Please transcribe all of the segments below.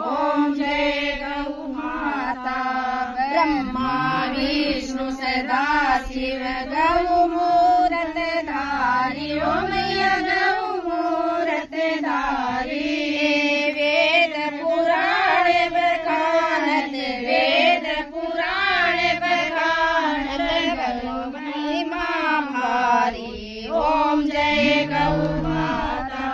ओम जय गौ माता। ब्रह्मा विष्णु सदा शिव गौ मूरत धारी, ओ मैया गौ मूरत धारी। वेद पुराण बखानत, वेद पुराण बखानत, गौ महिमा भारी। ओम जय गौ माता।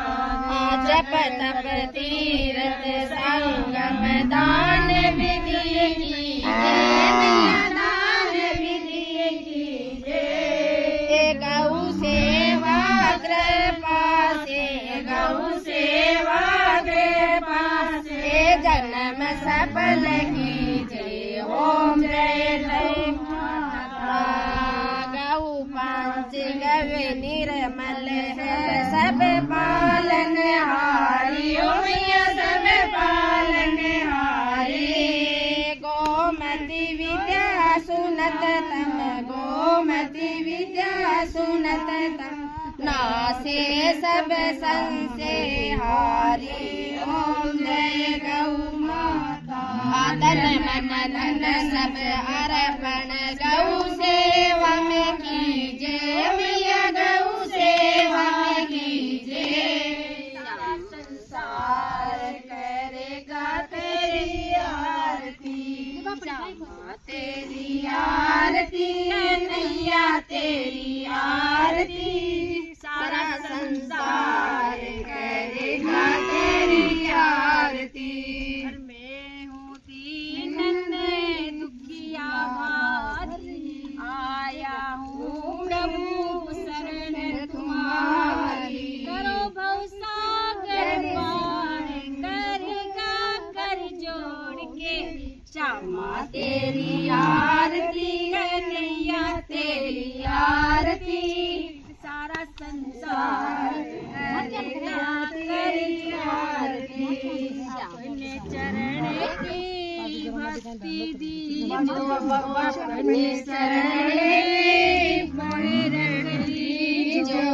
जप तप तीरथ संगम दान विधि की जय, दान विधि की जय। गौ सेवा कृपा से, गौ सेवा कृपा से, जन्म सफल कीजिए। ओम जय गौ माता। गौ पंच गव निर्मल है सब पालन हारी, ओ मैया सब पालन हारी। गोमती विद्या सुनत तम, गोमती विद्या सुनत तम, नासे सब संशय हारी। ओम जय गौ माता। तन मन धन सब अर्पण गौ सेवा में कीजिए, मैया गौ सेवा में कीजिए। सारा संसार करेगा तेरी आरती, तेरी आरती, नैया तेरी आरती। सारा संसार करेगा तेरी आरती। मैं हूँ दीन दुखिया भारी, आया हूँ प्रभु शरण तुम्हारी। करो भव सागर पार, करेगा कर जोड़ के, श्यामा तेरी आरती, कन्हैया तेरी आरती। सारा संसार करेगा तेरी आरती। अपने चरण की भक्ति दीजो, अपने शरण में रख लीजो।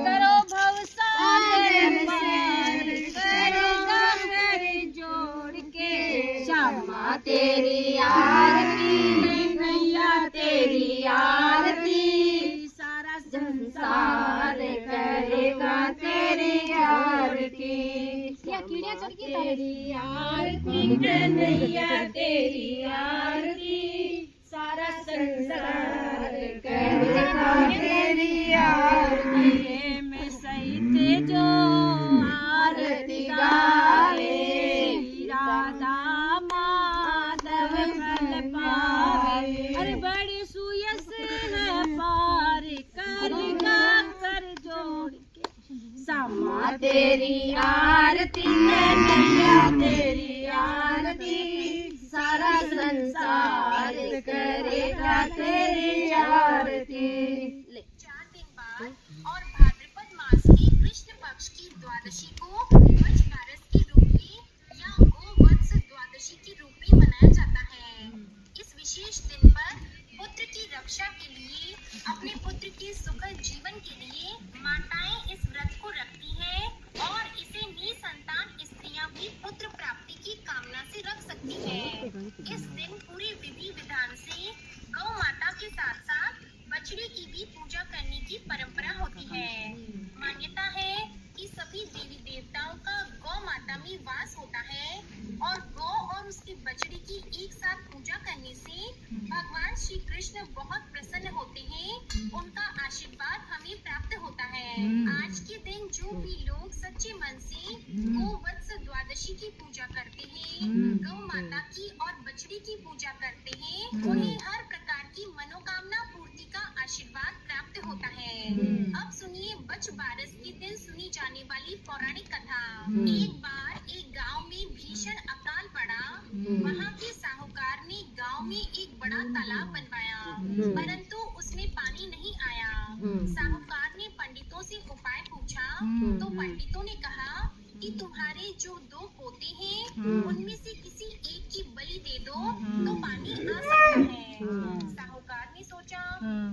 करो भव सागर पार, करेगा कर जोड़ के, श्यामा तेरी आरती, नैया तेरी आरती। सारा संसार करेगा तेरी आरती। तेरी आरती, नैया तेरी आरती। सारा संसार करेगा तेरी आरती। में सहित जो आरती गावे, राधा माधव फल पावे। अरे बड़ी सुयस है पार, करेगा कर जोड़ के, श्यामा तेरी आरती, नैया तेरी आरती। सारा संसार करेगा तेरी आरती। 4 दिन बाद और भाद्रपद मास की कृष्ण पक्ष की द्वादशी को वच बारस की रूप में या गोवत्स द्वादशी के रूप में मनाया जाता है। इस विशेष दिन पर पुत्र की रक्षा के लिए, अपने पुत्र के सुखद जीवन के लिए माताएं इस व्रत को रखती हैं और इसे निसंतान स्त्रियां भी पुत्र प्राप्ति की कामना से रख सकती हैं। इस दिन पूरे विधि विधान से गौ माता के साथ साथ बछड़ी की भी पूजा करने की परंपरा होती है। मान्यता है कि सभी देवी देवताओं का गौ माता में वास होता है और गौ और उसकी बछड़ी की एक साथ पूजा करने से भगवान श्री कृष्ण बहुत प्रसन्न होते हैं, उनका आशीर्वाद हमें प्राप्त होता है। आज के दिन जो भी लोग सच्चे मन से गोवत्स द्वादशी की पूजा करते हैं, गौ माता की और बछड़ी की पूजा करते हैं, उन्हें हर प्रकार की मनोकामना पूर्ति का आशीर्वाद प्राप्त होता है। अब सुनिए बच बारस के दिन सुनी जाने वाली पौराणिक कथा। एक बार एक गांव में भीषण अकाल पड़ा। वहां के साहूकार ने गांव में एक बड़ा तालाब बनवाया, परंतु उसमें पानी नहीं आया। साहूकार ने पंडितों से उपाय पूछा तो पंडितों ने कहा कि तुम्हारे जो 2 पोते हैं उनमें से किसी एक की बलि दे दो तो पानी आ सकता है। साहूकार ने सोचा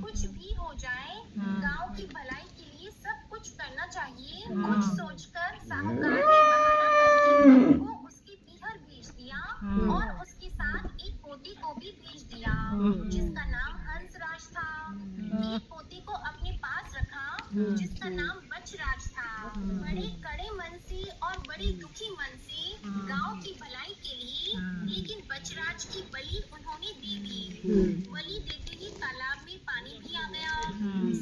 कुछ भी हो जाए गांव की भलाई के लिए सब कुछ करना चाहिए। कुछ सोचकर साहूकार ने बहाना करके बहू को उसके पीहर भेज दिया और उसके साथ एक पोते को भी भेज दिया जिसका नाम हंसराज था। एक पोते को अपने पास रखा जिसका नाम बचराज था। बड़े कड़े मन से और बड़े दुखी मन से गांव की भलाई के लिए लेकिन बचराज की बलि उन्होंने दे दी। बलि देते ही तालाब में पानी भी आ गया।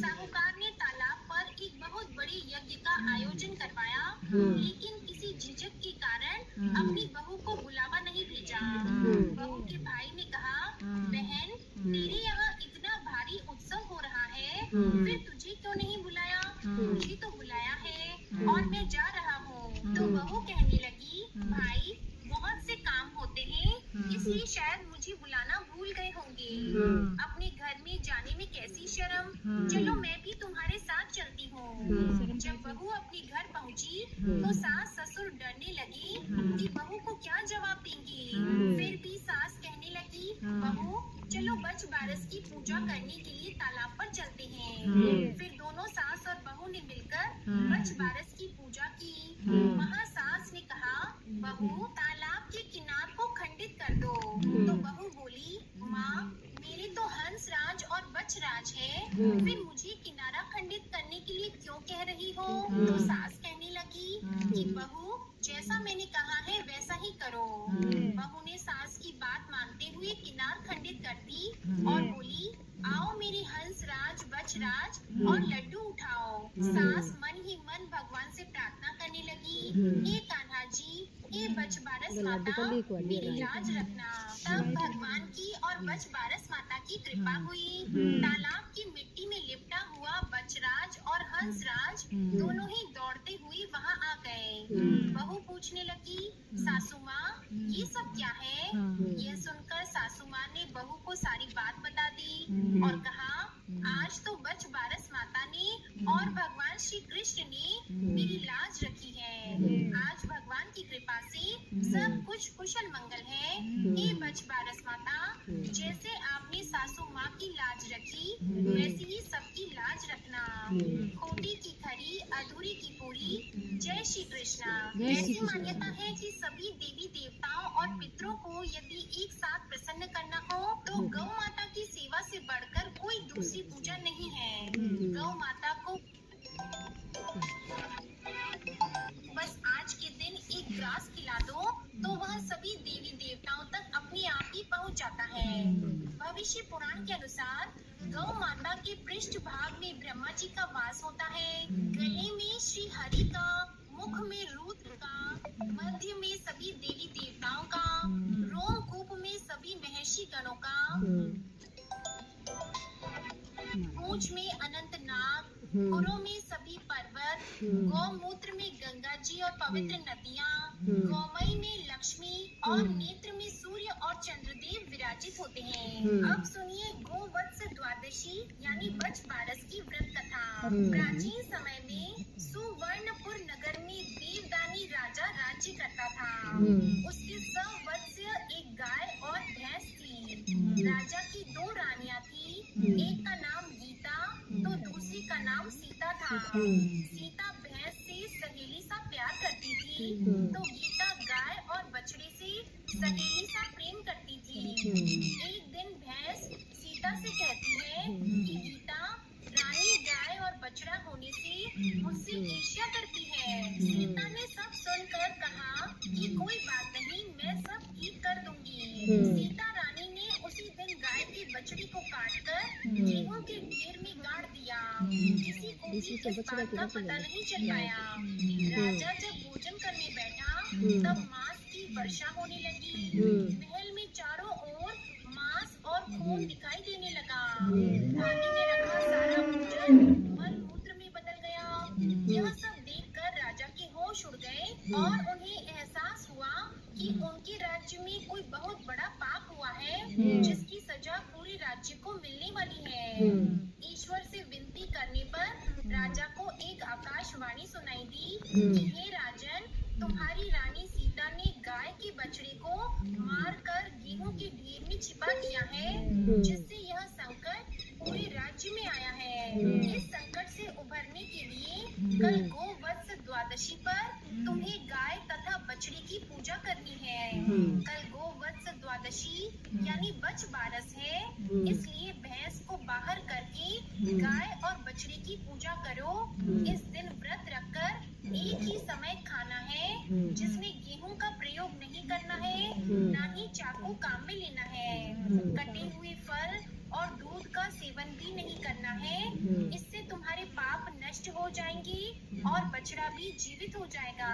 साहूकार ने तालाब पर एक बहुत बड़े यज्ञ का आयोजन करवाया लेकिन किसी झिझक के कारण अपनी बहू को बुलावा नहीं भेजा। बहू के भाई ने कहा, बहन तेरे यहाँ इतना भारी उत्सव हो रहा है फिर तुझे क्यों नहीं बुलाया? मुझे तो बुलाया है और मैं जा रहा हूँ। तो बहू कहने लगी, भाई बहुत से काम होते हैं इसलिए शायद मुझे बुलाना भूल गए होंगे। अपने घर में जाने में कैसी शर्म, चलो मैं भी तुम्हारे साथ चलती हूँ। जब बहू अपने घर पहुँची तो सास ससुर डरने लगे कि बहू को क्या जवाब देंगे। फिर भी सास कहने लगी, बहू चलो बच बारस की पूजा करने के लिए तालाब पर चलते हैं। फिर दोनों सास और बहू ने मिलकर बच बारस की पूजा की। वहाँ सास ने कहा, बहू तालाब के किनार को खंडित कर दो। तो बहू बोली, माँ मेरे तो हंसराज और बचराज है फिर मुझे किनारा खंडित करने के लिए क्यों कह रही हो? तो सास कहने लगी कि बहू जैसा मैंने कहा है वैसा ही करो। बहू ने सास की बात मानते हुए किनार खंडित कर दी और बोली, आओ मेरे हंसराज बचराज और लड्डू उठाओ। सास मन ही मन भगवान से प्रार्थना करने लगी, हे कान्हा जी, हे बचबारस माता मेरी लाज रखना। तब भगवान की और बचबारस माता की कृपा हुई। तालाब की मिट्टी में लिपटा हुआ बचराज और हंसराज दोनों ही दौड़ते हुए वहाँ आ गए। बहू पूछने लगी, सासू माँ ये सब क्या है? यह सुनकर सासू माँ ने बहू को सारी बात बता दी और कहा, आज तो बचबारस माता ने और भगवान श्री कृष्ण ने मेरी लाज रखी है। आज भगवान की कृपा से सब कुछ कुशल मंगल है। हे बचबारस माता जैसे आपने सासू माँ की लाज रखी वैसे ही सबकी लाज रखना। खोटी की खरी अधूरी की पूरी। जय श्री कृष्णा। ऐसी मान्यता है कि सभी देवी देवताओं और पितरों को यदि एक साथ प्रसन्न करना हो तो गौ माता की सेवा से बढ़कर कोई दूसरी पूजा नहीं है। गौ माता को बस आज के दिन एक ग्रास खिला दो तो वह सभी देवी देवताओं तक अपने आप ही पहुंच जाता है। भविष्य पुराण के अनुसार गौ माता के पृष्ठ भाग में ब्रह्मा जी का वास होता है, गले में श्री हरि का, मुख में रुद्र का, मध्य में सभी देवी देवताओं का, रोमकूप में सभी महर्षि गणों का, पूंछ में अनंत नाग, खुरों में सभी पर्वत, गौमूत्र में गंगा जी और पवित्र नदियाँ, गौमय में लक्ष्मी और नेत्र में सूर्य और चंद्रदेव विराजित होते हैं। अब सुनिए गोवत्स द्वादशी यानी बचबारस की व्रत कथा। प्राचीन समय में सुवर्णपुर नगर में देवदानी राजा राज्य करता था। उसके 100 वत्स एक गाय और भैंस थी। राजा की 2 रानियां थी, एक का नाम गीता तो दूसरी का नाम सीता था। सीता भैंस से सहेली सा प्यार करती थी तो गीता गाय और बछड़े से सहेली सा प्रेम करती थी। एक दिन भैंस सीता से कहती है कि गीता रानी गाय और बछड़ा होने से मुझसे ईर्ष्या करती है। सीता ने सब सुनकर कहा कि कोई बात नहीं मैं सब ठीक कर दूंगी। सीता रानी ने उसी दिन गाय के बछड़े को काटकर गेहूं के ढेर में गाड़ दिया। किसी को भी इस बात का पता नहीं चल पाया। राजा जब भोजन करने बैठा तब मांस की वर्षा होने लगी। महल में चारों ओर मांस और खून दिखाई देने लगा। थाली में रखा सारा भोजन मल मूत्र में बदल गया। यह सब देखकर राजा के होश उड़ गए और उन्हें एहसास हुआ कि उनके राज्य में कोई बहुत बड़ा पाप हुआ है जिसकी सजा पूरे राज्य को मिलने वाली है। ईश्वर से विनती करने पर राजा को एक आकाशवाणी सुनाई दी कि हे राजन तुम्हारी रानी सीता ने गाय के बछड़े को मारकर गेहूं के ढेर में छिपा दिया है, जिससे यह संकट पूरे राज्य में आया है। इस संकट से उभरने के लिए कल गोवत्स द्वादशी पर तुम्हें गाय तथा बछड़े की पूजा करनी है। कल गोवत्स द्वादशी यानी बछ बारस है, इसलिए भैंस को बाहर करके गाय और बछड़े की पूजा करो। इस दिन व्रत रखकर एक ही समय खाना है, जिसमें गेहूं का प्रयोग नहीं करना है, न ही चाकू काम में लेना है। कटे हुए फल और दूध का सेवन भी नहीं करना है, इससे तुम्हारे पाप नष्ट हो जाएंगे और बछड़ा भी जीवित हो जाएगा।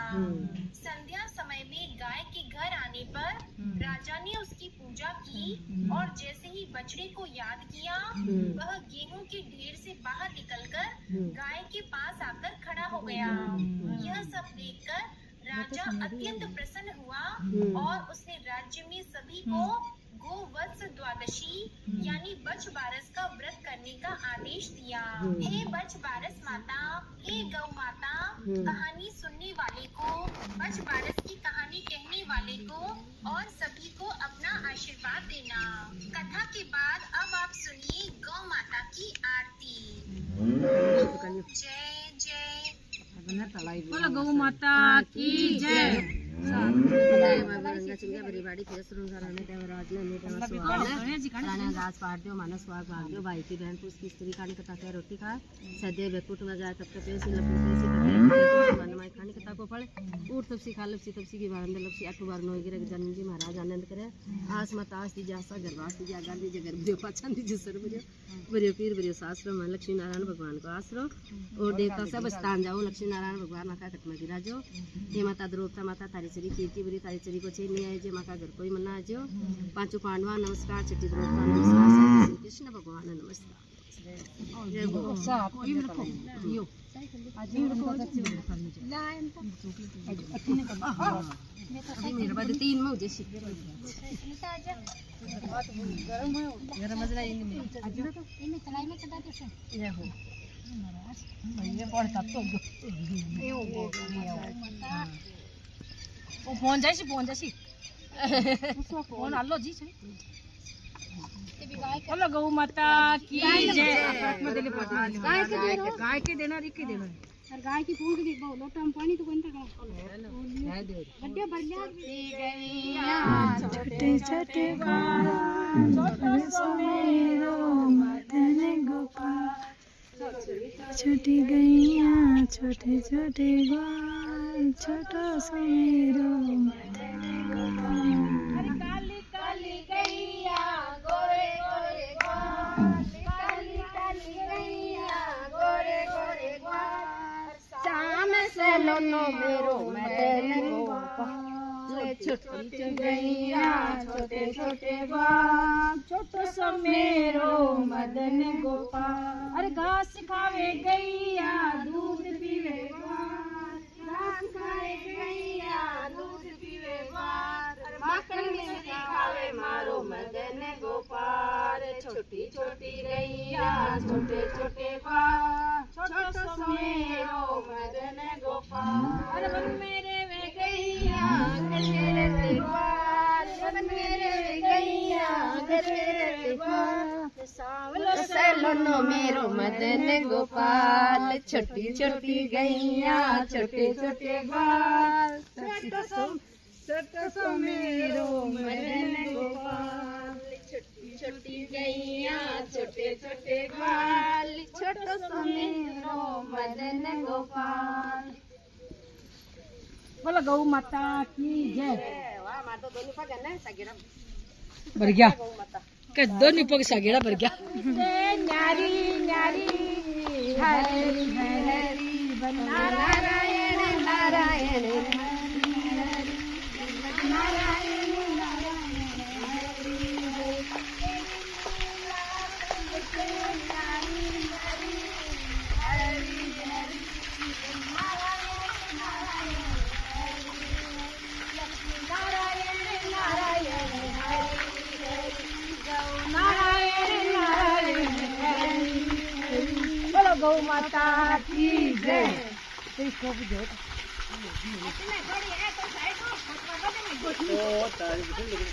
संध्या समय में गाय के घर आने पर राजा ने उसकी पूजा की और जैसे ही बछड़े को याद किया, वह गेहूं के ढेर से बाहर निकलकर गाय के पास आकर खड़ा हो गया। यह सब देखकर राजा अत्यंत प्रसन्न हुआ और उसने राज्य में सभी को गोवत्स द्वादशी यानी बछ बारस का व्रत करने का आदेश दिया। हे बछ बारस माता, हे गौ माता, कहानी सुनने वाले को, बछ बारस की कहानी कहने वाले को और सभी को अपना आशीर्वाद देना। कथा के बाद अब आप सुनिए गौ माता की आरती। जय जय बोलो गौ माता की जय। मानस वाग भाग दो भाई की बहन उसकी स्त्री खाने कथा के रोटी खा सदे बेकुट में जाए तब तक ऐसी लपसी खाने कथा को पढ़े ऊट तपसी खा लपसी तपसी की बारंदे लपसी अठ बार नोई गिरे जन्म जी महाराज आनंद करे आस मत आस दी जासा गरवास दी जागा दी जगर देव पाचन दी जिसर बरियो पीर बरियो शास्त्र में लक्ष्मी नारायण भगवान को आसरो और देवता सब स्थान जाओ लक्ष्मी नारायण भगवान माता कटमा गिराजो हे माता द्रौपदा माता तारी चरी कीर्ति बरी तारी चरी को छे नहीं आए जे माता घर कोई मना जो पांचों पांडवा नमस्कार छठी द्रौपदा नमस्कार श्री कृष्ण भगवान नमस्कार जय गो यो आज मेरे बाद तीन में जैसे गरम मजला इनमें इनमें चलाई में चढ़ा दो ये हो ये पड़ता तो ये हो ओ फोन जासी फोन आलो जी छे बोलो गौ माता की जय। गाय के देना रिकी देना और गाय की पूंछ की लोटा में पानी तो बनता है गड्ढे भर लिया छोटे छोटे बाल छोटे समेरो मदन गोपाल छोटी गैया छोटे छोटे बाल छोटा समेरो मदन गोपाल। काली काली गैया गोरे गोरे बाल, काली काली गैया गोरे गोरे बाल, शाम से लोनो मेरो मदन गोपाल। छोटी गैया छोटे छोटे बाल छोटो सो मेरो मदन गोपाल। अरे घास खावे गैया दूध पीवे बाल, घास खावे गैया दूध पीवे बाल, माखन में खावे मारो मदन गोपाल। छोटी छोटी गैया छोटे छोटे बाल छोटो सो मेरो मदन गोपाल। अरे बन मेरे वे गैया गजरे रे बाल, बन मेरे वे गैया गजरे रे बाल, सावलो सलोनो मेरो मदन गोपाल। छोटी छोटी गैया छोटे छोटे बाल छोटो सो मेरो मदन गोपाल। छोटी छोटी गैया छोटे छोटे बाल छोटो सो मेरो मदन गोपाल। बोलो गौ माता की जय। वाह मार तो दोनों पग है सागेड़ा भर गया गौ माता के दोनों पग सागेड़ा भर गया। न्यारी न्यारी हरी हरी बना नारायण नारायण बोलो गौ माता की जय। इतने बड़ी है तो साइड में फटवा बदे में ओ तारी बिल्कुल